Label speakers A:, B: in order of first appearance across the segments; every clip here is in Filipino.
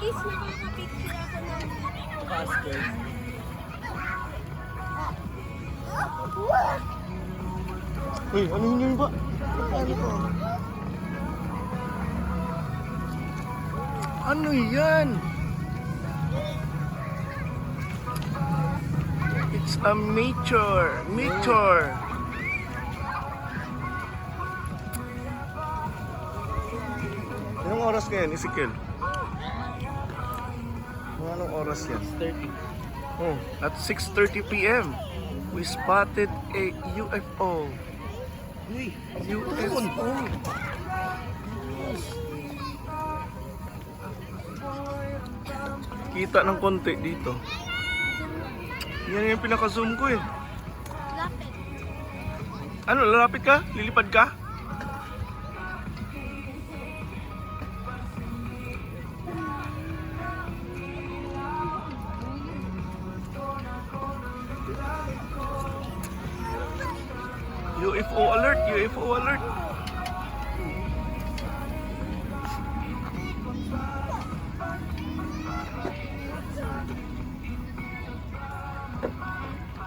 A: Please, nakaka-picture ako ng...
B: Basket.
C: Uy, ano yun ba?
A: Ano po?
C: Ano yan? It's a meteor. Meteor. Anong oras ngayon, Ezekiel? Anong oras yan?
B: 30.
C: Oh, at 6:30 p.m. we spotted a UFO.
B: Uy,
C: UFO. Kita ng konti dito. Yan yung pinaka-zoom ko eh.
A: Lapit.
C: Ano, lalapit ka? Lilipad ka? UFO alert! UFO alert!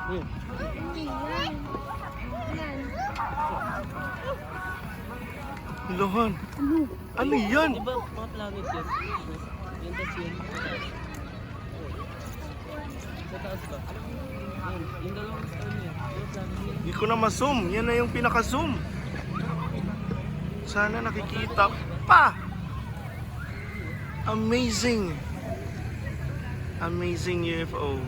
A: Hindi yan. Yan.
C: Lohan! Ano yan?
B: di ba mga planet yan? Yan tas yun. Sa taas ba? Yan, yung dalawang star niya. Yung planet niya.
C: Hindi ko na ma-zoom. Yan na yung pinaka-zoom. Sana nakikita pa! Amazing! Amazing UFO.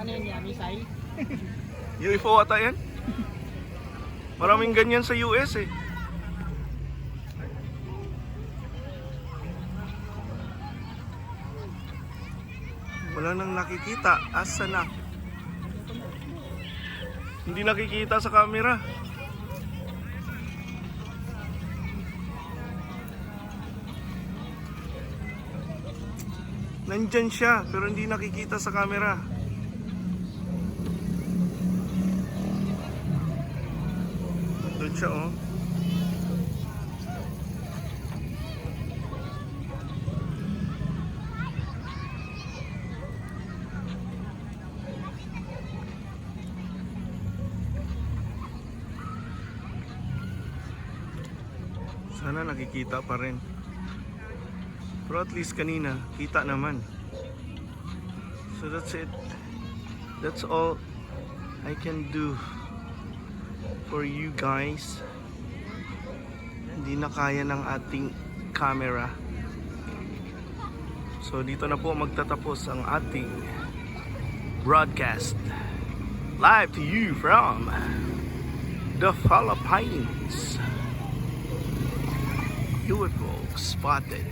B: Ano yan yan? Missile?
C: UFO ata yan? Maraming ganyan sa US eh. Wala nang nakikita. Asa na? Hindi nakikita sa camera. Nandyan siya pero hindi nakikita sa camera. Doon siya oh. Sana nakikita pa rin. Pero at least kanina, kita naman. So that's it. That's all I can do for you guys. Hindi na kaya ng ating camera. So dito na po magtatapos ang ating broadcast. Live to you from the Philippines. UFO spotted.